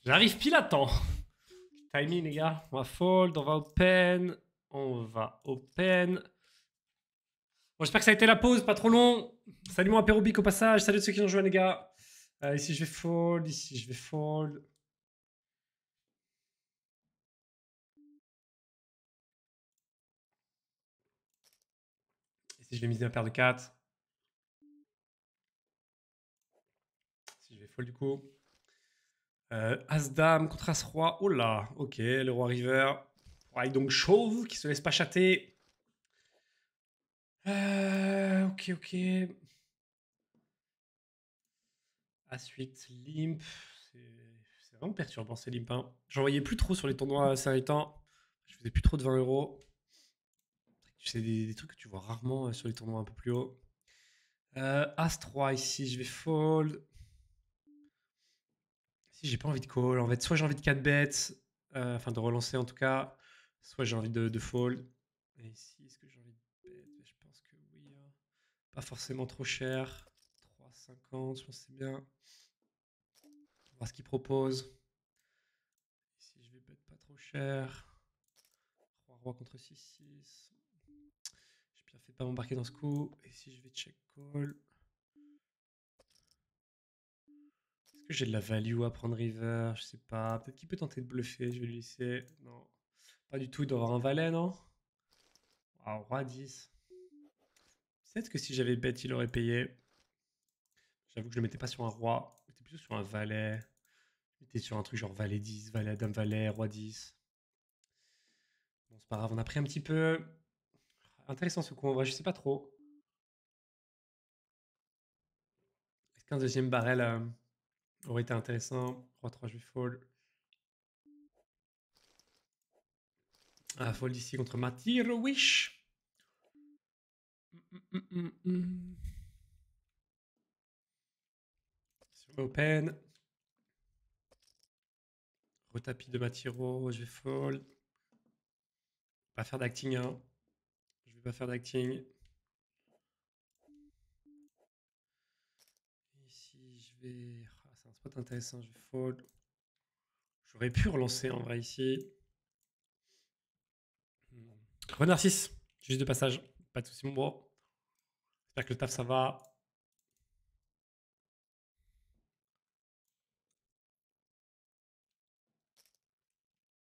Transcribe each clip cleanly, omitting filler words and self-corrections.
J'arrive pile à temps. Timing, les gars. On va fold, on va open. On va open. Bon, j'espère que ça a été la pause, pas trop long. Salut mon apérobic au passage. Salut ceux qui ont joué, les gars. Ici, je vais fold. Ici, je vais fold. Ici, je vais miser ma paire de 4. Ici, je vais fold du coup. As-Dame contre As-Roi. Oh là, ok, le Roi River. Ouais, donc chauve qui se laisse pas chatter. Ok, ok. As-8, Limp. C'est vraiment perturbant ces Limp. Hein. J'en voyais plus trop sur les tournois ces derniers temps. Je faisais plus trop de 20 euros. C'est des trucs que tu vois rarement sur les tournois un peu plus hauts. As-3 ici, je vais fold. Si j'ai pas envie de call, en fait, soit j'ai envie de 4 bêtes, enfin de relancer en tout cas, soit j'ai envie de fold. Et ici, est-ce que j'ai envie de bet? Je pense que oui. Hein. Pas forcément trop cher. 3,50, je pense que c'est bien. On va voir ce qu'il propose. Ici, je vais bet pas trop cher. Roi contre 6-6. J'ai bien fait de pas m'embarquer dans ce coup. Et si je vais check call. Est-ce que j'ai de la value à prendre river? Je sais pas. Peut-être qu'il peut tenter de bluffer. Je vais lui laisser. Non. Pas du tout. Il doit avoir un valet, non? Waouh, roi 10. Peut-être que si j'avais bet, il aurait payé. J'avoue que je le mettais pas sur un roi. Je mettais plutôt sur un valet. Je mettais sur un truc genre valet 10, valet, dame valet, roi 10. Bon, c'est pas grave. On a pris un petit peu. Intéressant ce coup en vrai. Je sais pas trop. Est-ce qu'un deuxième barrel aurait été intéressant? Roi 3, je vais fold. Ah, fold ici contre Matir Wish. Sur open. Retapis de Matiro, je vais fold. Pas faire d'acting, hein. Je vais pas faire d'acting. Ici, je vais. Ah, c'est un spot intéressant, je vais fold. J'aurais pu relancer en vrai ici. Renard 6, juste de passage. Pas de soucis, mon bro. J'espère que le taf ça va.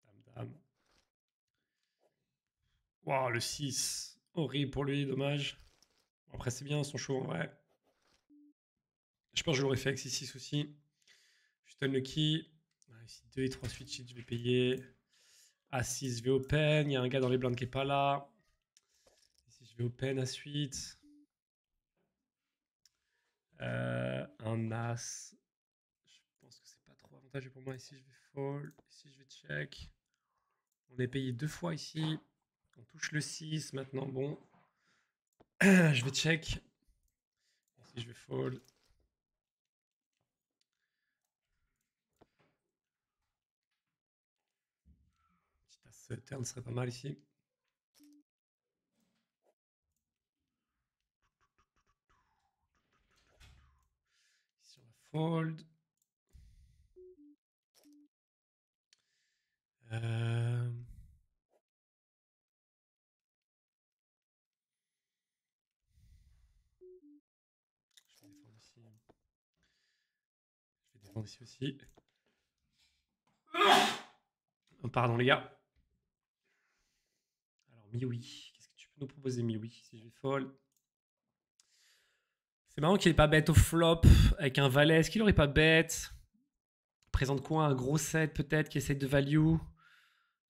Dame, dame. Waouh, le 6. Horrible pour lui, dommage. Après, c'est bien, son show en vrai. Je pense que je l'aurais fait avec 6-6 aussi. Je donne le key. Ici, 2 et 3 switches, je vais payer. A6, je vais open. Il y a un gars dans les blindes qui est pas là. Ici, je vais open à suite. Un as. Je pense que c'est pas trop avantageux pour moi. Ici, je vais fold. Ici, je vais check. On est payé 2 fois ici. On touche le 6 maintenant. Bon. Je vais check. Ici, je vais fold. Petit as turn serait pas mal ici. Ici, on va fold. Je vais défendre ici. Je vais défendre ici aussi. Oh, pardon les gars. Alors Miwi, qu'est-ce que tu peux nous proposer Miwi si je vais fold? C'est marrant qu'il ait pas bête au flop avec un valet. Est-ce qu'il aurait pas bête? Présente quoi? Un gros set peut-être qui essaie de value.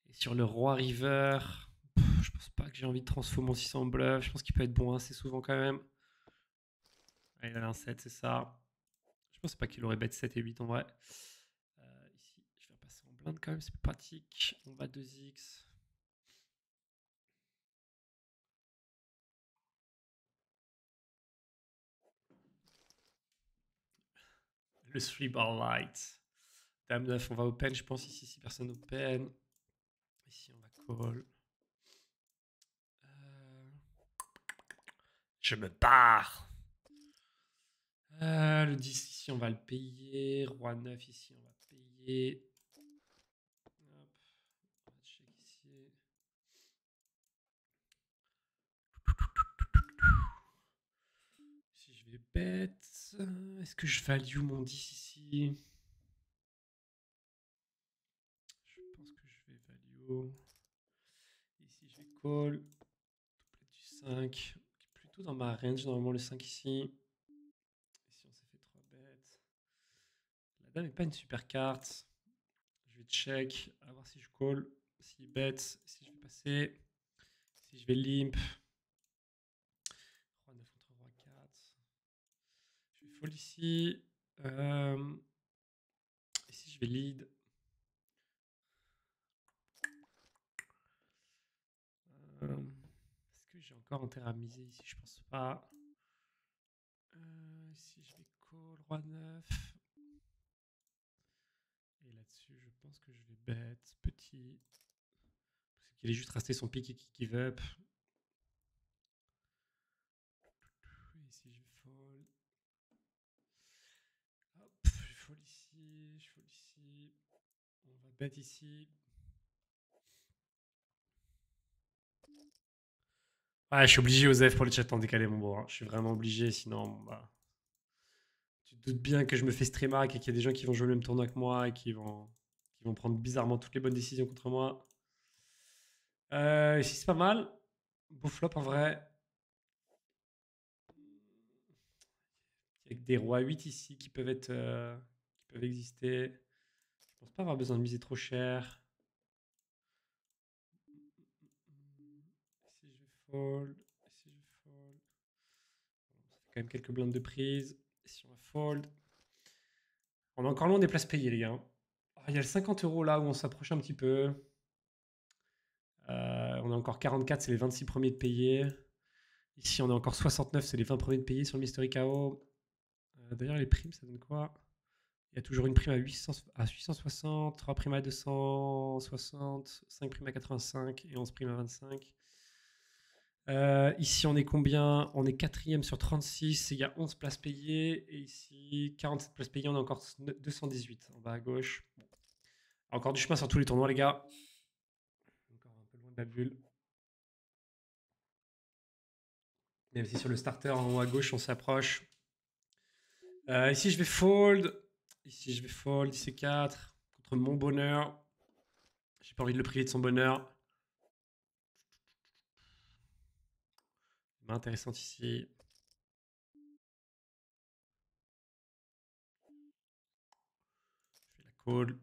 Et sur le roi river, je pense pas que j'ai envie de transformer mon 600 en bluff. Je pense qu'il peut être bon assez souvent quand même. Ouais, il a un 7, c'est ça. Je pense pas qu'il aurait bet 7 et 8 en vrai. Ici, je vais passer en blinde quand même, c'est plus pratique. On va 2x. Le 3 bar light. Dame 9, on va open, je pense ici si personne open. Ici, on va call. Je me barre. Le 10 ici, on va le payer. Roi 9 ici, on va payer. bet. Est-ce que je value mon 10 ici? Je pense que je vais value. Ici, je vais call. Doublette du 5. Plutôt dans ma range, normalement, le 5 ici. Ici, on s'est fait 3 bêtes. La dame n'est pas une super carte. Je vais check, à voir si je call, si bet, si je vais passer, si je vais limp. Roi 9 contre roi 4. Je vais fold ici. Ici, je vais lead. Est-ce que j'ai encore intérêt à miser ici? Je pense pas. Ici, je vais call roi 9. Et là-dessus, je pense que je vais bet petit. Parce qu'il est juste resté son pick et qui give up. Ici, je vais fold. Hop, je fold ici, je fold ici. On va bet ici. Ouais, je suis obligé, Osef, pour le chat en décalé, mon beau. Je suis vraiment obligé, sinon, bah, tu te doutes bien que je me fais streamac et qu'il y a des gens qui vont jouer le même tournoi que moi et qui vont prendre bizarrement toutes les bonnes décisions contre moi. Ici, c'est pas mal. Beau flop en vrai. Avec des rois 8 ici qui peuvent être, qui peuvent exister. Je pense pas avoir besoin de miser trop cher. Ici, je vais fold. Ici, je vais fold. Ça fait quand même quelques blindes de prise. Ici, on va fold. On est encore loin des places payées, les gars. Ah, il y a le 50 € là où on s'approche un petit peu. On a encore 44, c'est les 26 premiers de payer. Ici, on a encore 69, c'est les 20 premiers de payer sur le Mystery KO. D'ailleurs, les primes, ça donne quoi? Il y a toujours une prime à 860, 3 primes à 260, 5 primes à 85 et 11 primes à 25. Ici, on est combien? On est 4ème sur 36. Il y a 11 places payées. Et ici, 47 places payées. On a encore 218 en bas à gauche. Bon. Encore du chemin sur tous les tournois, les gars. Encore un peu loin de la bulle. Même si sur le starter en haut à gauche, on s'approche. Ici, je vais fold. Ici, je vais fold. Ici, 4 contre mon bonheur. J'ai pas envie de le priver de son bonheur. Main intéressante ici. Je fais la call.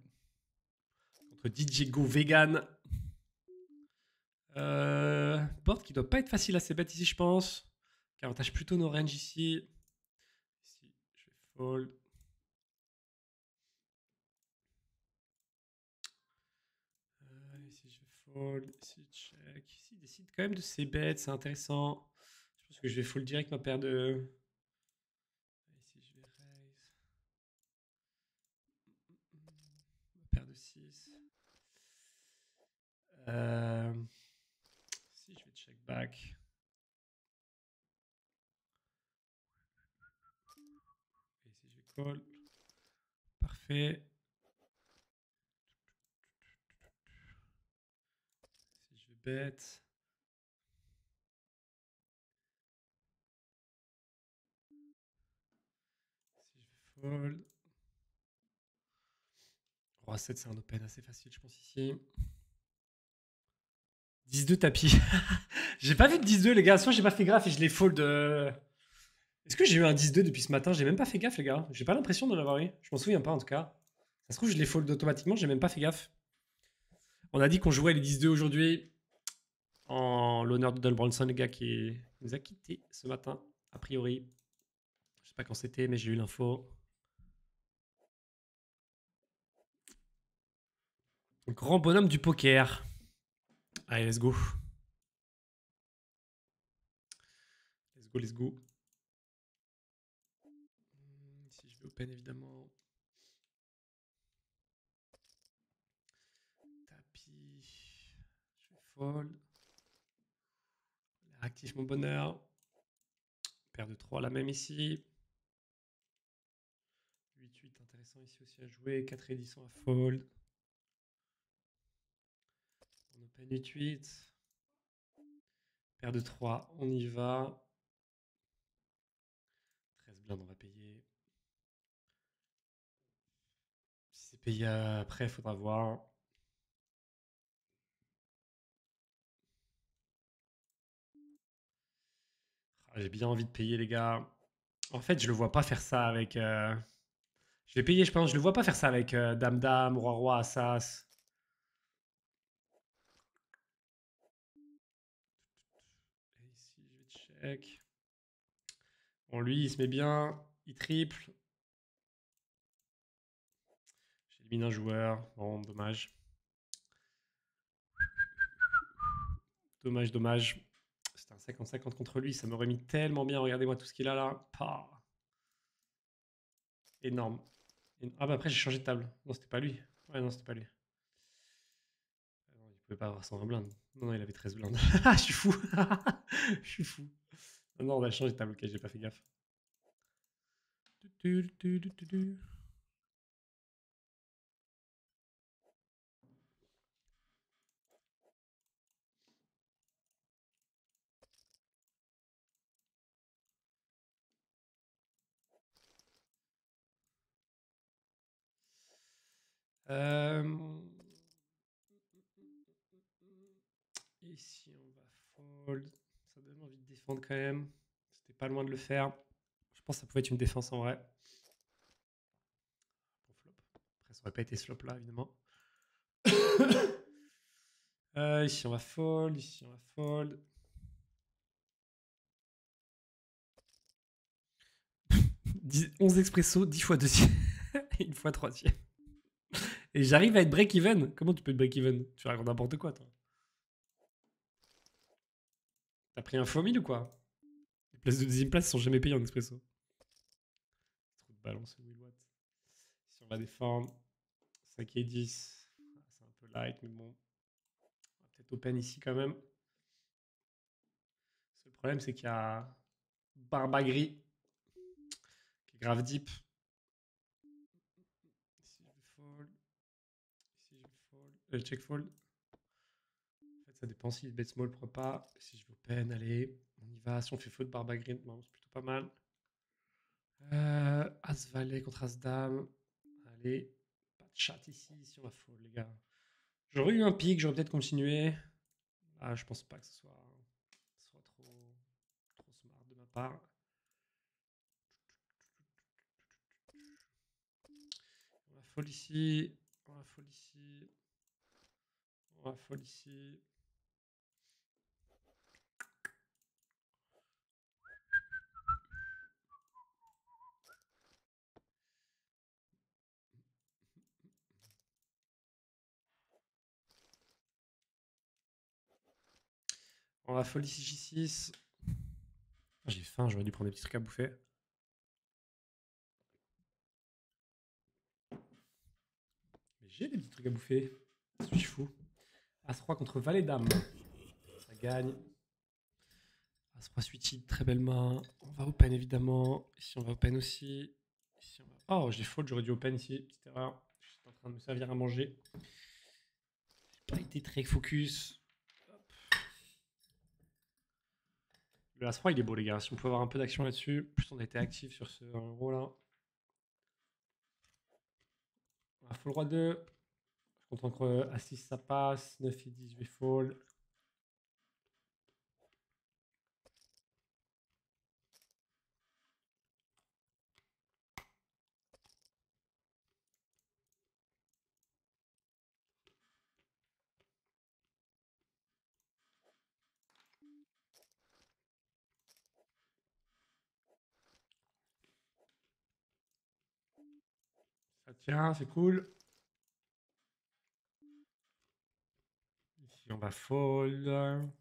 Contre DJ Go Vegan. Board qui doit pas être facile à ses bêtes ici, je pense. Qui avantage plutôt nos ranges ici. Ici, je vais fold. Ici, je vais fold. Ici, check. Ici, il décide quand même de ses bêtes. C'est intéressant. Je pense que je vais fold direct ma paire de. Ici, je vais raise. Ma paire de 6. Ici, je vais check back. Ici, je vais call. Parfait. Ici, je vais bet. Ici, je vais fold. Roi 7, c'est un open assez facile, je pense, ici. 10-2 tapis. J'ai pas vu de 10-2, les gars. Soit j'ai pas fait gaffe et je les fold. Est-ce que j'ai eu un 10-2 depuis ce matin? J'ai même pas fait gaffe, les gars. J'ai pas l'impression d'en avoir eu. Je m'en souviens pas, en tout cas. Ça se trouve, je les fold automatiquement. J'ai même pas fait gaffe. On a dit qu'on jouait les 10-2 aujourd'hui. En l'honneur de Don Bronson, le gars qui nous a quittés ce matin, a priori. Je sais pas quand c'était, mais j'ai eu l'info. Grand bonhomme du poker. Allez, let's go. Let's go, let's go. Si je vais open, évidemment. Tapis. Je vais fold. Active mon bonheur. Paire de 3, la même ici. 8-8, intéressant ici aussi à jouer. 4 éditions à fold. On open 8-8. Paire de 3, on y va. blind on va payer? Si c'est payé après, faudra voir. Ah, j'ai bien envie de payer, les gars. En fait, je le vois pas faire ça avec. Je vais payer, je pense. Je le vois pas faire ça avec Dame-Dame, Roi-Roi, As-As. Et ici, je vais check. Bon, lui, il se met bien. Il triple. J'élimine un joueur. Bon, dommage. Dommage, dommage. C'était un 50-50 contre lui. Ça m'aurait mis tellement bien. Regardez-moi tout ce qu'il a là. Pah. Énorme. Ah bah après, j'ai changé de table. Non, c'était pas lui. Ouais, non, c'était pas lui. Ah non, il pouvait pas avoir 120 blindes. Non, non, il avait 13 blindes. Je suis fou. Je suis fou. Non, non, on va changer de table. Ok, j'ai pas fait gaffe. Euh, Ici, on va fold. Ça donne envie de défendre quand même. C'était pas loin de le faire. Je pense que ça pouvait être une défense en vrai. Bon flop. Après, ça aurait pas été ce flop là, évidemment. Ici, on va fold. Ici, on va fold. 11 expresso, 10 fois deuxième. Et une fois troisième. Et j'arrive à être break-even. Comment tu peux être break-even? Tu racontes n'importe quoi, toi. T'as pris un faux 1000 ou quoi? Les places de deuxième place sont jamais payées en expresso. Trop de balance, Will Watt. Si on va défendre, 5 et 10. C'est un peu light, mais bon. On va peut-être open ici quand même. Le problème, c'est qu'il y a Barbagri qui est grave deep. Ici, je vais fold. Ici, je vais fold. Check fold. En fait, ça dépend si bet small, pourquoi pas. Si je vais open, allez, on y va. Si on fait fold Barbagri, bon, c'est plutôt pas mal. As-Valet contre As-Dame. Allez, pas de chat ici. Si on va fold, les gars. J'aurais eu un pic, j'aurais peut-être continué. Ah, je pense pas que ce soit trop smart de ma part. On va fold ici. On va fold ici. On va fold ici. On va fold ici J6. J'ai faim, j'aurais dû prendre des petits trucs à bouffer. Mais j'ai des petits trucs à bouffer. Je suis fou. As-3 contre Valet-Dame. Ça gagne. As-3 suicide, très belle main. On va open évidemment. Ici on va open aussi. Ici, on va... Oh, j'ai faute, j'aurais dû open ici. Petite erreur. J'étais en train de me servir à manger. J'ai pas été très focus. Hop. Le As-3 il est beau les gars. Si on peut avoir un peu d'action là-dessus. Plus on a été actif sur ce rôle là. On va fold roi 2. Je compte entre As6 ça passe. 9 et 10 je vais fold. Ça tient, c'est cool. Ici, on va fold.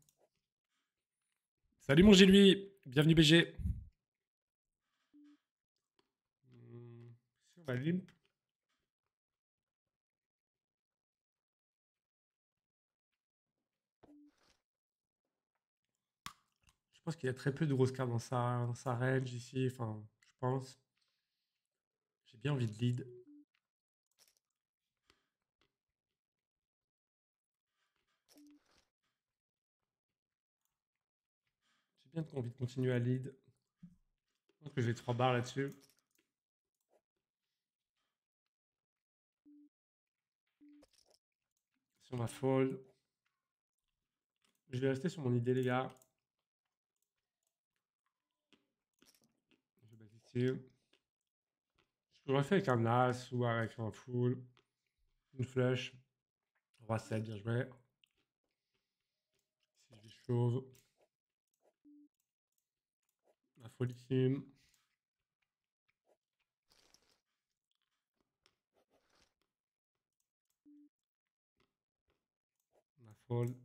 Salut mon G-lui, bienvenue BG. Ici, on va limp. Je pense qu'il y a très peu de grosses cartes dans sa range ici. Enfin, je pense. J'ai bien envie de lead. J'ai bien envie de continuer à lead. pense que j'ai 3 barres là-dessus. Si on va fold. Je vais rester sur mon idée, les gars. Je vais mettre ici. Je l'aurais fait avec un as ou avec un full. Une flèche. Roi 7, bien joué. Si je vais chauve. La fold ici. La fold.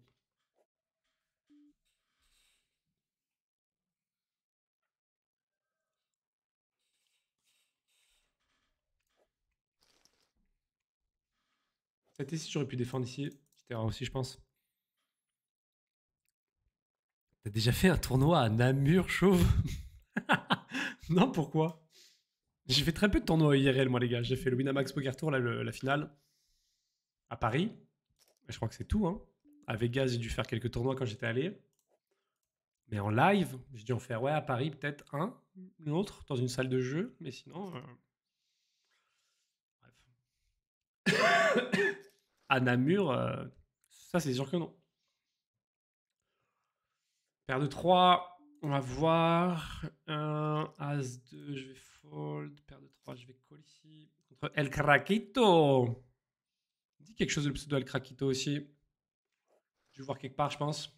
Cette ici, j'aurais pu défendre ici. C'était rare aussi, je pense. T'as déjà fait un tournoi à Namur, chauve? Non, pourquoi? J'ai fait très peu de tournois IRL, moi, les gars. J'ai fait le Winamax Poker Tour, là, la finale, à Paris. Je crois que c'est tout, hein. À Vegas, j'ai dû faire quelques tournois quand j'étais allé. Mais en live, j'ai dû en faire, ouais, à Paris, peut-être un, autre, dans une salle de jeu. Mais sinon, bref. À Namur, ça, c'est sûr que non. Paire de 3, on va voir. As-2, je vais fold. Paire de 3, je vais call ici. Contre El Craquito. Dis quelque chose de pseudo El Craquito aussi. Je vais voir quelque part, je pense. Si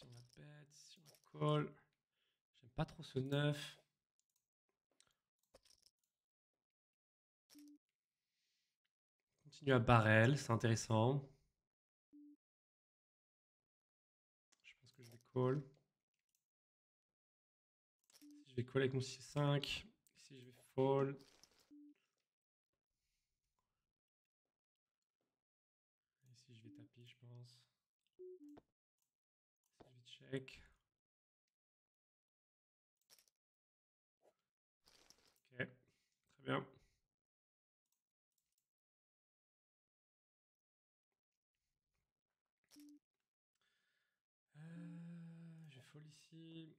on va bet, si on va call. J'aime pas trop ce 9. Continue à barrel, c'est intéressant. Je pense que je vais call. Si je vais call avec mon 6-5. Ici, je vais fold. Ici, je vais tapis, je pense. Ici, je vais check. Ok, très bien. Je fold ici.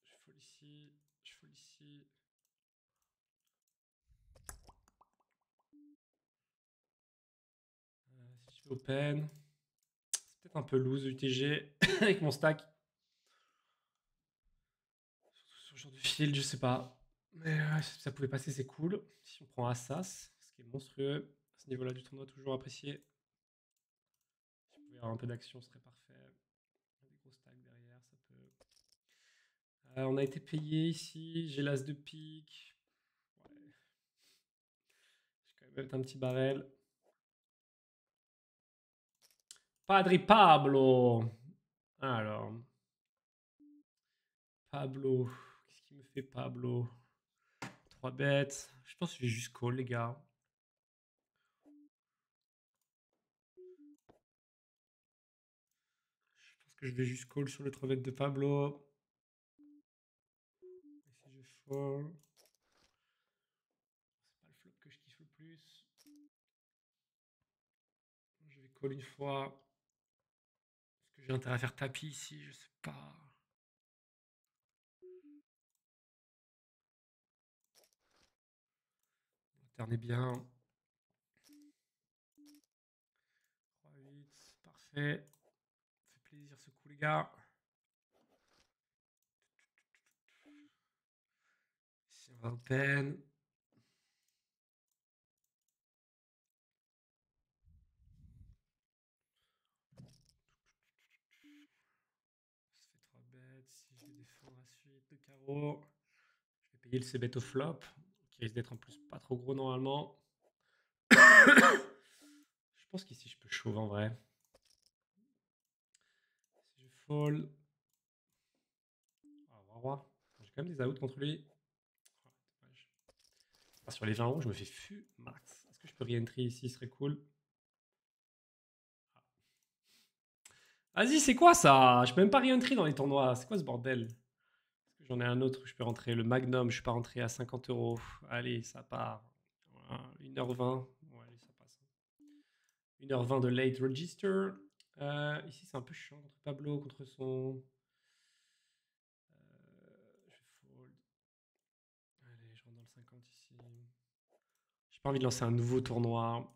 Je fold ici. Je fold ici. Si je fais open. C'est peut-être un peu loose UTG avec mon stack. Surtout sur le genre de field, je sais pas. Mais ça pouvait passer, c'est cool. Si on prend Assas, ce qui est monstrueux. À ce niveau-là du tournoi, toujours apprécié. Si on pouvait avoir un peu d'action, ce serait parfait. Des gros stacks derrière, ça peut. On a été payé ici. J'ai l'as de pique. Ouais. Je vais quand même mettre un petit barrel. Padri Pablo. Alors. Pablo. Qu'est-ce qu'il me fait, Pablo? 3 bêtes. Je pense que je vais juste call, les gars. Je pense que je vais juste call sur le 3 bêtes de Pablo. Et si je fold. C'est pas le flop que je kiffe le plus. Je vais call une fois. Est-ce que j'ai intérêt à faire tapis ici? Je sais pas. Turn est bien. 3-8, parfait. Ça fait plaisir ce coup, les gars. Ici, on va open. Ça fait 3 bêtes. Si je vais défendre la suite, le carreau. Je vais payer le c-bet au flop, qui risque d'être en plus pas trop gros normalement. Je pense qu'ici je peux shove en vrai. Si je fold. Ah, roi. J'ai quand même des outs contre lui. Ah, dommage. Ah, sur les 20 euros, je me fais fu max. Est-ce que je peux re-entry ici? Ce serait cool. Vas-y, c'est quoi ça? Je peux même pas re-entry dans les tournois. C'est quoi ce bordel? Est-ce que j'en ai un autre où je peux rentrer? Le Magnum, je suis pas rentré à 50 euros. Allez, ça part. Voilà, 1h20. Ouais, allez, ça passe. 1h20 de late register. Ici, c'est un peu chiant contre Pablo, contre son... je vais fold. Allez, je rentre dans le 50 ici. J'ai pas envie de lancer un nouveau tournoi.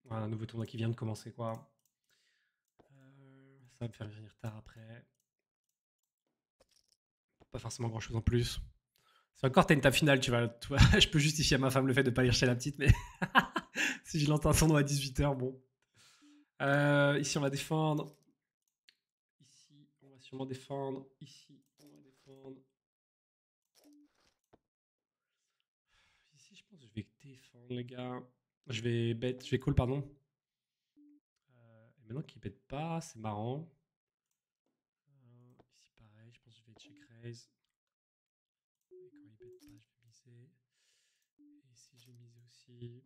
Voilà, un nouveau tournoi qui vient de commencer, quoi. Ça va me faire venir tard après. Pas forcément grand-chose en plus. C'est encore, t'as une table finale, tu vois. Je peux justifier à ma femme le fait de pas aller chercher la petite, mais si je lance un tournoi à 18h, bon. Ici, on va défendre. Ici, on va sûrement défendre. Ici, on va défendre. Ici, je pense que je vais défendre, les gars. Je vais bet, je vais call, pardon. Et maintenant qu'il bet pas, c'est marrant. Ici, pareil, je pense que je vais check raise. Et quand il bet pas, je vais miser. Et ici, je vais miser aussi.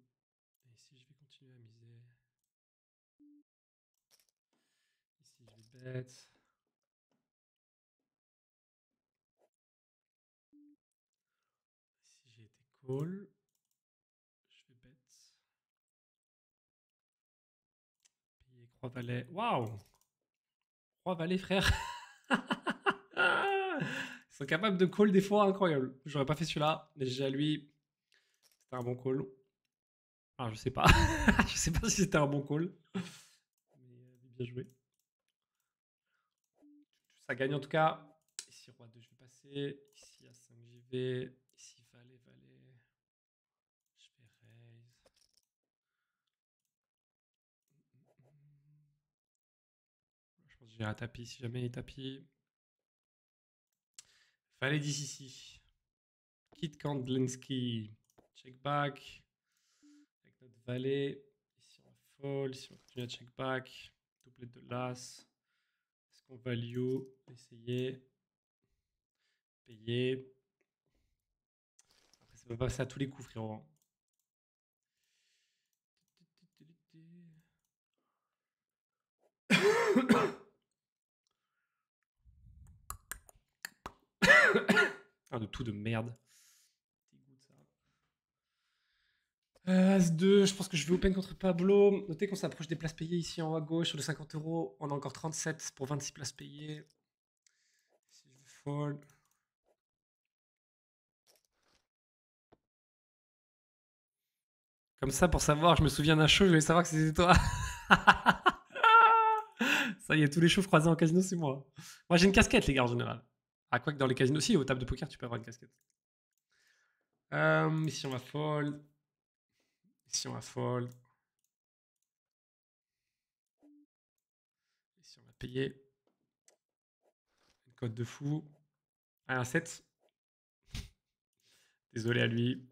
Et ici, je vais continuer à miser. Ici, je vais bet. Ici, j'ai été call. Je vais bet. Payer Croix Valet. Waouh! Croix Valet, frère. Ils sont capables de call des fois, incroyable. J'aurais pas fait celui-là, mais j'ai à lui. C'était un bon call. Ah, je sais pas. Je sais pas si c'était un bon call. Mais bien joué. Ça gagne en tout cas. Ici, roi 2, je vais passer. Ici, A5, j'y vais. Ici, valet, valet. Je vais raise. Je pense que j'ai un tapis si jamais il est tapis. Valet 10 ici. Kit Kandlinski. Check back. Avec notre valet. Ici, on va fold. Ici, on va continuer à check back. Doublette de l'as. Est-ce qu'on value? Essayer. Payer. Après, ça va passer à tous les coups, frérot. Ah, de tout de merde. Dégoûte ça. As-2, je pense que je vais open contre Pablo. Notez qu'on s'approche des places payées ici en haut à gauche sur les 50 euros. On a encore 37 pour 26 places payées. Si je vais fold. Comme ça, pour savoir, je me souviens d'un show, je voulais savoir que c'était toi. Ça y est, tous les shows croisés en casino, c'est moi. Moi, j'ai une casquette, les gars, en général. Ah, quoi que dans les casinos, si, aux tables de poker, tu peux avoir une casquette. Ici, on va fold. Ici, on va fold. Ici, on va payer. Une cote de fou. Ah, un 7. Désolé à lui.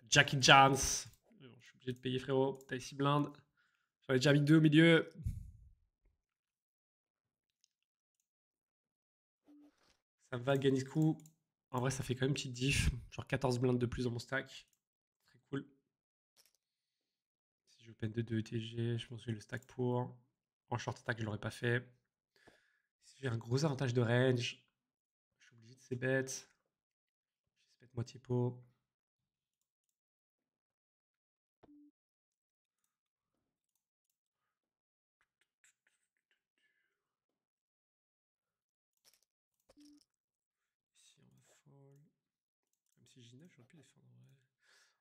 Jackie Jones. Je suis obligé de payer, frérot. T'as ici blinde. J'en ai déjà mis 2 au milieu. Ça va gagner ce coup. En vrai, ça fait quand même une petite diff. Genre 14 blindes de plus dans mon stack. Très cool. Si je open de 2 ETG, je pense que j'ai le stack pour. En short stack, je l'aurais pas fait. Si j'ai un gros avantage de range, je suis obligé de ces bêtes. Je vais se moitié pot. Ici, on va fold. Même si J9, j'aurais pu défendre. Ouais.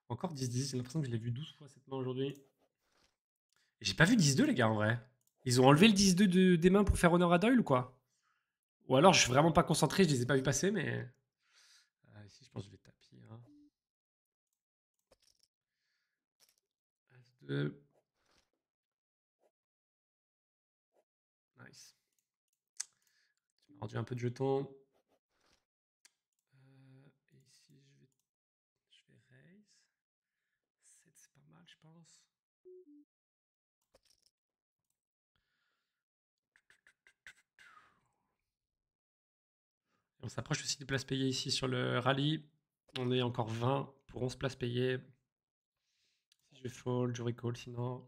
Encore 10-10, j'ai l'impression que je l'ai vu 12 fois cette main aujourd'hui. J'ai pas vu 10-2, les gars, en vrai. Ils ont enlevé le 10-2 des mains pour faire honneur à Doyle ou quoi? Ou alors je suis vraiment pas concentré, je les ai pas vus passer, mais. Ici, je pense que je vais tapis. Hein. As-2. Nice. Tu m'as rendu un peu de jetons. Et ici, je vais raise. 7, c'est pas mal, je pense. Et on s'approche aussi des places payées ici sur le rallye. On est encore 20 pour 11 places payées. Si je vais fold, j'aurai call sinon.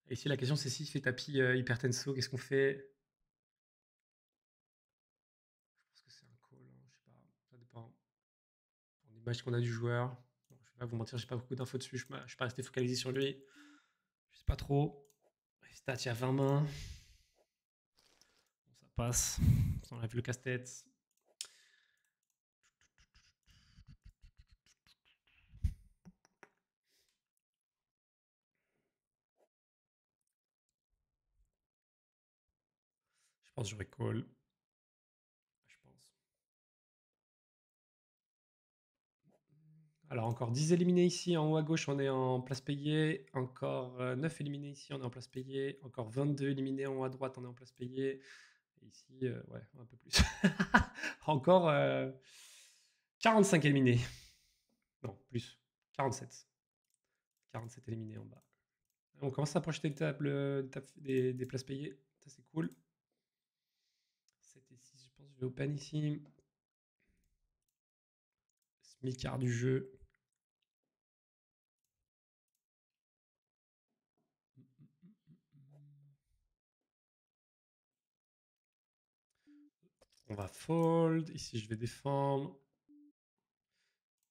Et ici, la question, c'est si il fait tapis hypertenso, qu'est-ce qu'on fait? Je pense que c'est un call, hein, je sais pas, ça dépend. On image qu'on a du joueur. Je vais pas vous mentir, j'ai pas beaucoup d'infos dessus, je suis pas resté focalisé sur lui. Je sais pas trop. Stat, il y a 20 mains. Bon, ça passe. Ça enlève le casse-tête. Je pense que j'aurais call. Je pense. Alors, encore 10 éliminés ici. En haut à gauche, on est en place payée. Encore 9 éliminés ici, on est en place payée. Encore 22 éliminés en haut à droite, on est en place payée. Et ici, ouais, un peu plus. Encore 45 éliminés. Non, plus. 47. 47 éliminés en bas. On commence à approcher des places payées. Ça, c'est cool. 7 et 6, je pense que je vais open ici. Smicard du jeu. On va fold. Ici, je vais défendre.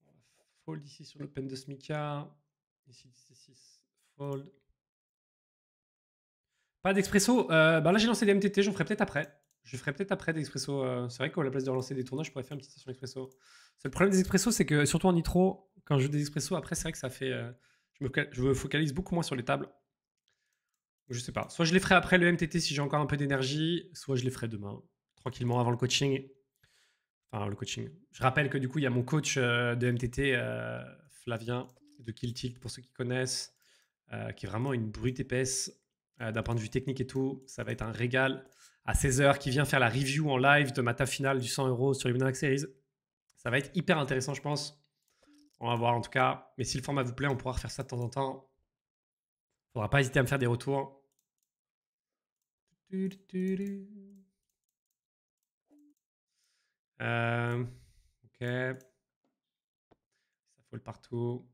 On va fold ici sur l'open de Smicard. Ici, 10 et 6. Fold. Pas d'expresso. Bah là, j'ai lancé des MTT. J'en ferai peut-être après. Je ferai peut-être après des expresso. C'est vrai qu'à la place de relancer des tournois, je pourrais faire une petite session expresso. Le problème des expressos, c'est que surtout en nitro, quand je joue des expressos, après, c'est vrai que ça fait. Je me focalise beaucoup moins sur les tables. Je sais pas. Soit je les ferai après le MTT si j'ai encore un peu d'énergie, soit je les ferai demain, tranquillement avant le coaching. Enfin, le coaching. Je rappelle que du coup, il y a mon coach de MTT, Flavien, de Kill Tilt, pour ceux qui connaissent, qui est vraiment une brute épaisse d'un point de vue technique et tout. Ça va être un régal. À 16h, qui vient faire la review en live de ma taf finale du 100 € sur les Winamax Series. Ça va être hyper intéressant, je pense. On va voir en tout cas. Mais si le format vous plaît, on pourra refaire ça de temps en temps. Faudra pas hésiter à me faire des retours. Ok. Ça fold partout.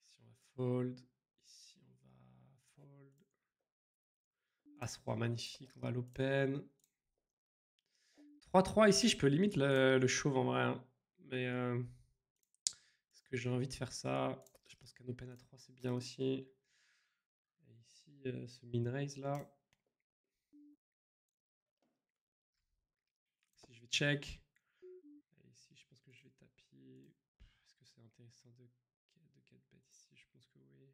Ici, on va fold. Ici, on va fold. As-Roi, magnifique. On va à l'open. 3-3 ici, je peux limite le chauve en vrai. Hein. Mais est-ce que j'ai envie de faire ça? Je pense qu'un open à 3, c'est bien aussi. Et ici, ce min-raise là. Si je vais check. Et ici, je pense que je vais tapis. Est-ce que c'est intéressant de 4 bêtes ici? Je pense que oui.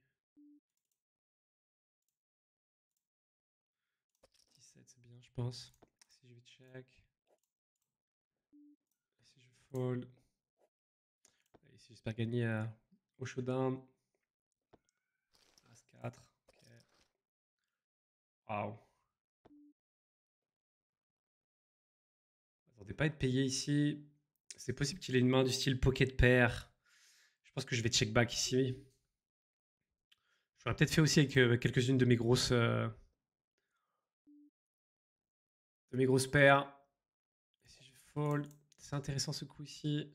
17, c'est bien, je pense. Si je vais check. Ici, je fold. Et ici, j'espère gagner au showdown. As-4. Ok. Waouh. Attendez pas être payé ici. C'est possible qu'il ait une main du style pocket pair. Je pense que je vais check back ici. J'aurais peut-être fait aussi avec quelques-unes de mes grosses paires. Et si je fold, c'est intéressant ce coup ici.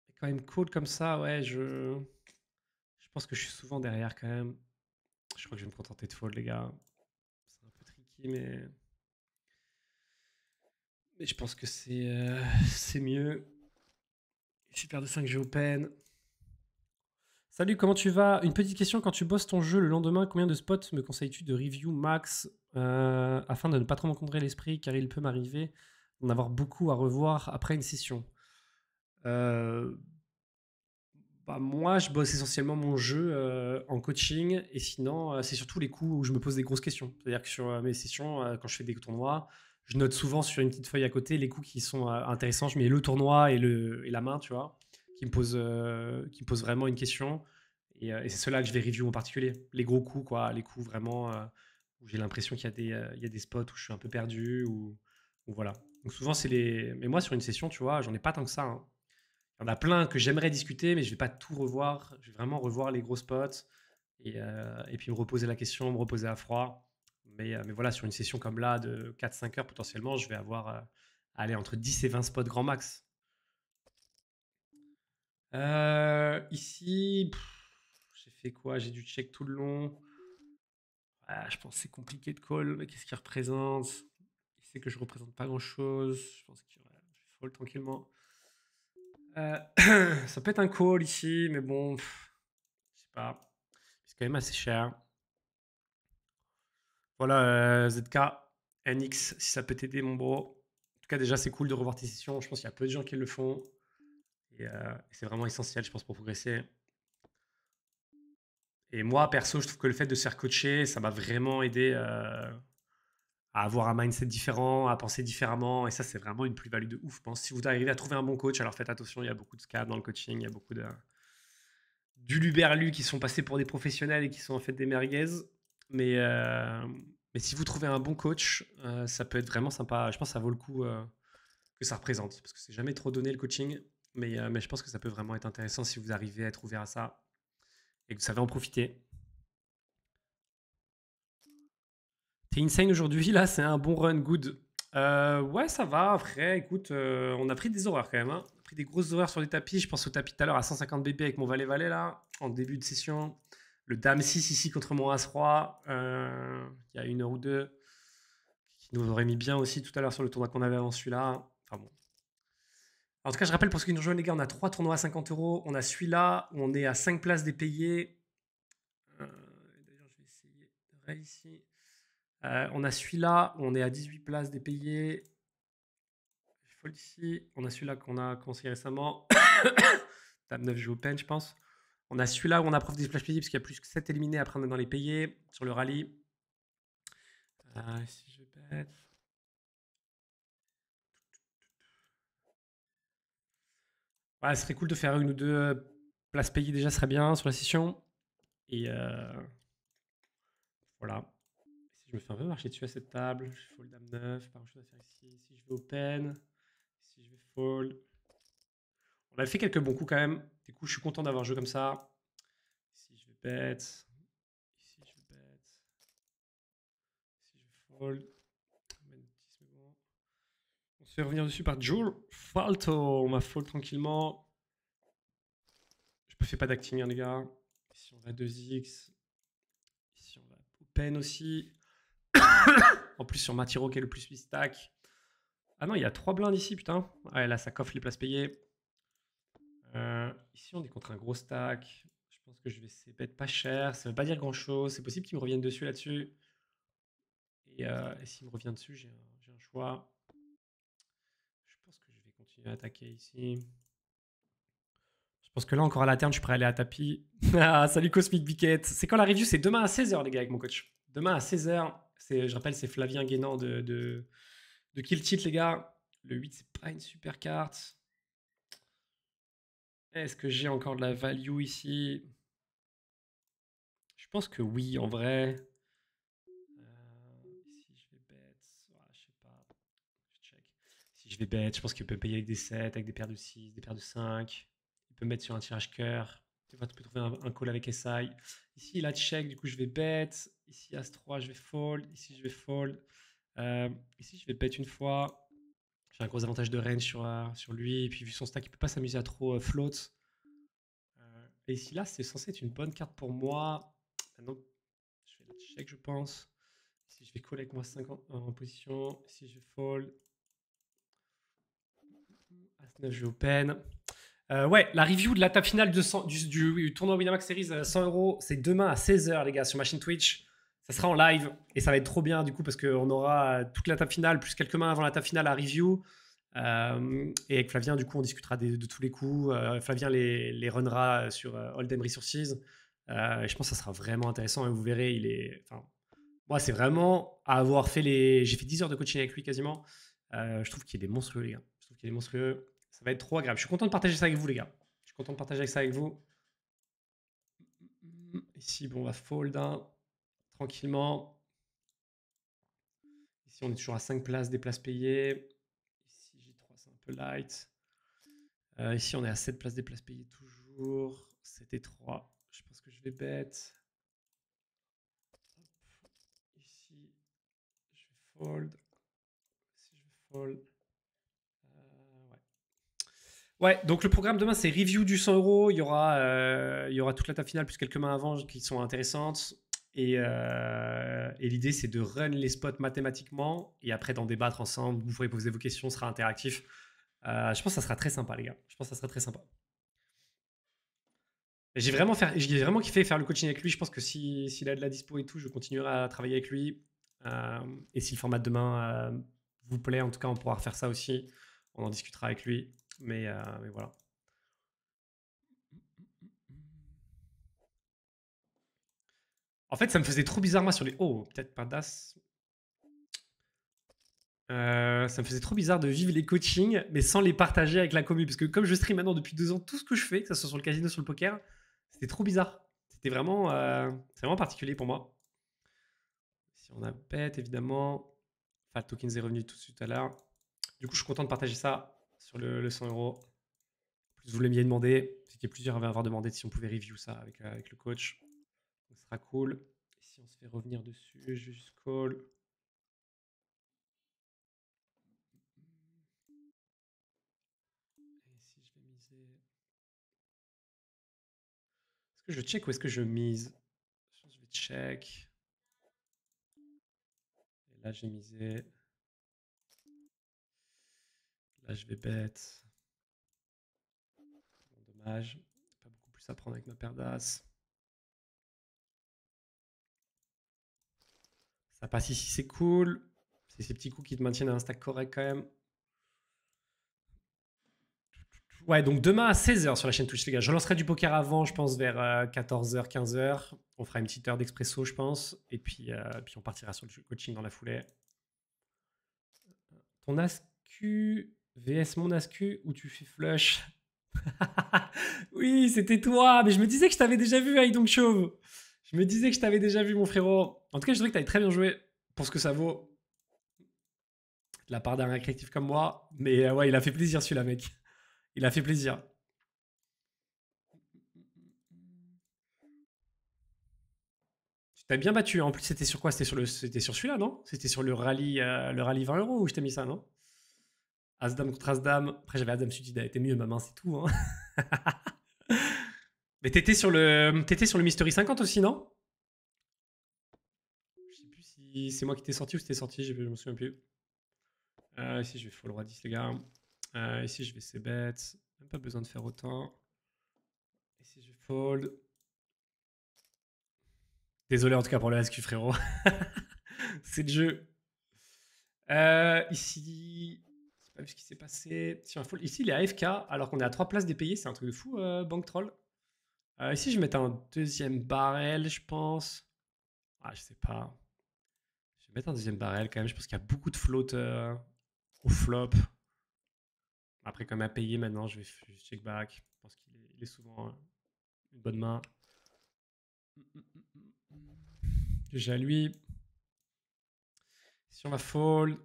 Et quand même cool comme ça, ouais, je pense que je suis souvent derrière quand même. Je crois que je vais me contenter de fold, les gars. C'est un peu tricky, mais je pense que c'est mieux. Super de 5 G open. Salut, comment tu vas? Une petite question, quand tu bosses ton jeu le lendemain, combien de spots me conseilles-tu de review max afin de ne pas trop m'encombrer l'esprit car il peut m'arriver d'en avoir beaucoup à revoir après une session? Bah, moi, je bosse essentiellement mon jeu en coaching et sinon, c'est surtout les coups où je me pose des grosses questions. C'est-à-dire que sur mes sessions, quand je fais des tournois, je note souvent sur une petite feuille à côté les coups qui sont intéressants. Je mets le tournoi et la main, tu vois, qui me posent vraiment une question. Et c'est ceux-là que je vais review en particulier. Les gros coups, quoi, les coups vraiment où j'ai l'impression qu'il y a il y a des spots où je suis un peu perdu ou voilà. Donc souvent, c'est les. Mais moi, sur une session, tu vois, j'en ai pas tant que ça. Hein. Il y en a plein que j'aimerais discuter, mais je vais pas tout revoir. Je vais vraiment revoir les gros spots et puis me reposer la question, me reposer à froid. Mais voilà, sur une session comme là de 4-5 heures, potentiellement, je vais avoir aller entre 10 et 20 spots grand max. Ici, j'ai fait quoi? J'ai dû check tout le long. Je pense que c'est compliqué de call. Mais qu'est-ce qu'il représente? Il sait que je représente pas grand-chose. Je pense qu'il je fold tranquillement. Ça peut être un call ici, mais bon, je sais pas. C'est quand même assez cher. Voilà, ZK, NX, si ça peut t'aider, mon bro. En tout cas, déjà, c'est cool de revoir tes sessions. Je pense qu'il y a peu de gens qui le font. Et c'est vraiment essentiel, je pense, pour progresser. Et moi, perso, je trouve que le fait de se faire coacher, ça m'a vraiment aidé à avoir un mindset différent, à penser différemment. Et ça, c'est vraiment une plus-value de ouf, je pense. Si vous arrivez à trouver un bon coach, alors faites attention, il y a beaucoup de scams dans le coaching, il y a beaucoup de d'uluberlus qui sont passés pour des professionnels et qui sont en fait des merguez. Mais, euh, mais si vous trouvez un bon coach, ça peut être vraiment sympa. Je pense que ça vaut le coup que ça représente. Parce que c'est jamais trop donné le coaching. Mais je pense que ça peut vraiment être intéressant si vous arrivez à être ouvert à ça et que vous savez en profiter. T'es insane aujourd'hui, là, c'est un bon run, good. Ouais, ça va. Après, écoute, on a pris des horreurs quand même. Hein. On a pris des grosses horreurs sur les tapis. Je pense au tapis tout à l'heure à 150 BP avec mon valet-valet, là, en début de session. Le Dame 6 ici contre mon As-Roi, il y a 1 heure ou deux, qui nous aurait mis bien aussi tout à l'heure sur le tournoi qu'on avait avant celui-là. Enfin bon. En tout cas, je rappelle pour ceux qui nous rejoignent, les gars, on a 3 tournois à 50 euros. On a celui-là où on est à 5 places des payés. D'ailleurs, je vais essayer de raid ici. On a celui-là où on est à 18 places des payés. Fold ici. On a celui-là qu'on a conseillé récemment. Table 9 joue open, je pense. On a celui-là où on a prof des splash payés parce qu'il y a plus que 7 éliminés. Après, on est dans les payés sur le rallye. Si je bet. Ouais, ce serait cool de faire 1 ou 2 places payées déjà, ce serait bien sur la session. Et voilà. Si je me fais un peu marcher dessus à cette table, je fold dame 9, pas grand chose à faire ici. Si je vais open, si je vais fold. On a fait quelques bons coups quand même. Du coup, je suis content d'avoir joué comme ça. Si je vais bet, ici je vais bet, si je vais fold. On se fait revenir dessus par Joule. Falto, on m'a fold tranquillement. Je ne fais pas d'acting, hein, les gars. Ici, on va 2x. Ici, on va open aussi. En plus, sur Matiro, qui est le plus 8 stack. Ah non, il y a 3 blindes ici, putain. Ouais, là, ça coffre les places payées. Ici, on est contre un gros stack. Je pense que je vais essayer de bet pas cher. Ça ne veut pas dire grand-chose. C'est possible qu'il me revienne dessus là-dessus. Et s'il me revient dessus, j'ai un choix. Je pense que je vais continuer à attaquer ici. Je pense que là, encore à la turn, je suis prêt à aller à tapis. Ah, salut Cosmic Biquette. C'est quand la review? C'est demain à 16h, les gars, avec mon coach. Demain à 16h. Je rappelle, c'est Flavien Guénan de Kill Cheat, les gars. Le 8, c'est pas une super carte. Est-ce que j'ai encore de la value ici? Je pense que oui, en vrai. Ici, je vais bet. Je sais pas. Je check. Si je vais bet, je pense qu'il peut payer avec des 7, avec des paires de 6, des paires de 5. Il peut mettre sur un tirage cœur. Tu peux trouver un call avec SI. Ici, il a check, du coup, je vais bet. Ici, As-3, je vais fold. Ici, je vais fold. Ici, je vais bet une fois. J'ai un gros avantage de range sur lui. Et puis, vu son stack, il peut pas s'amuser à trop float. Et ici, là, c'est censé être une bonne carte pour moi. Maintenant, je vais la check, je pense. Ici, je vais call avec moi 5 en position. Ici, je vais fold. As-9, je vais open. Ouais, la review de la table finale du tournoi Winamax Series 100 euros, c'est demain à 16h, les gars, sur ma chaîne Twitch. Ça sera en live et ça va être trop bien, du coup, parce qu'on aura toute la table finale, plus quelques mains avant la table finale à review. Et avec Flavien, du coup, on discutera de tous les coups. Flavien les runnera sur Hold'em Resources. Et je pense que ça sera vraiment intéressant. Et vous verrez, moi, c'est vraiment à avoir fait j'ai fait 10 heures de coaching avec lui quasiment. Je trouve qu'il est monstrueux, les gars. Je trouve qu'il est monstrueux. Ça va être trop agréable. Je suis content de partager ça avec vous, les gars. Je suis content de partager ça avec vous. Ici, bon, on va fold tranquillement. Ici, on est toujours à 5 places, des places payées. Ici, J3, c'est un peu light. Ici, on est à 7 places, des places payées toujours. 7 et 3. Je pense que je vais bet. Ici, je vais fold. Ici, je vais fold. Ouais, donc le programme demain, c'est review du 100 euros. Il y aura toute la table finale plus quelques mains avant qui sont intéressantes. Et l'idée, c'est de run les spots mathématiquement et après d'en débattre ensemble. Vous pourrez poser vos questions, ce sera interactif. Je pense que ça sera très sympa, les gars. Je pense que ça sera très sympa. J'ai vraiment kiffé faire le coaching avec lui. Je pense que s'il a de la dispo et tout, je continuerai à travailler avec lui. Et si le format de demain vous plaît, en tout cas, on pourra refaire ça aussi. On en discutera avec lui. Mais voilà. En fait, ça me faisait trop bizarre, moi, sur les... Oh, peut-être pas d'as. Ça me faisait trop bizarre de vivre les coachings, mais sans les partager avec la commu. Parce que comme je stream maintenant depuis 2 ans, tout ce que je fais, que ce soit sur le casino, sur le poker, c'était trop bizarre. C'était vraiment, c'est vraiment particulier pour moi. Si on a bet, évidemment. Fat Tokens est revenu tout de suite à l'heure. Du coup, je suis content de partager ça sur le 100 euros. En plus, vous l'avez demandé. C'était plusieurs avaient avoir demandé si on pouvait review ça avec le coach. Ça sera cool. Et si on se fait revenir dessus, je vais juste call. Et si je vais miser. Est-ce que je check ou est-ce que je mise? Je vais check. Et là, j'ai misé. Là, je vais bet. Bon, dommage. Pas beaucoup plus à prendre avec ma paire d'as. Ça passe ici, c'est cool. C'est ces petits coups qui te maintiennent à un stack correct quand même. Ouais, donc demain à 16h sur la chaîne Twitch, les gars. Je lancerai du poker avant, je pense, vers 14h, 15h. On fera une petite heure d'expresso, je pense. Et puis on partira sur le coaching dans la foulée. Ton ASQ vs mon ASQ où tu fais flush. Oui, c'était toi. Mais je me disais que je t'avais déjà vu, Aïdong Chauve. Je me disais que je t'avais déjà vu, mon frérot. En tout cas, je dirais que t'avais très bien joué pour ce que ça vaut. De la part d'un réactif comme moi. Mais ouais, il a fait plaisir, celui-là, mec. Il a fait plaisir. Tu t'as bien battu. En plus, c'était sur quoi? C'était sur celui-là, non? C'était sur le rallye 20 euros où je t'ai mis ça, non? As-Dame contre As-Dame. Après, j'avais As-Dame Sudida. Était mieux, ma main, c'est tout. Hein. Mais t'étais sur le Mystery 50 aussi, non? Je sais plus si c'est moi qui t'ai sorti ou si t'es sorti, je me souviens plus. Ici, je vais full roi 10, les gars. Ici, je vais c-bet. Même pas besoin de faire autant. Ici, je vais fold. Désolé en tout cas pour le SQ, frérot. C'est le jeu. Ici, j'ai pas vu ce qui s'est passé. Si on fold. Ici, il est AFK alors qu'on est à 3 places des payés. C'est un truc de fou, Bank Troll. Ici, je vais mettre un deuxième barrel, je pense. Ah, je sais pas. Je vais mettre un deuxième barrel quand même. Je pense qu'il y a beaucoup de float au flop. Après, comme à payer maintenant, je vais check back. Je pense qu'il est souvent une bonne main. Déjà lui. Si on va fold.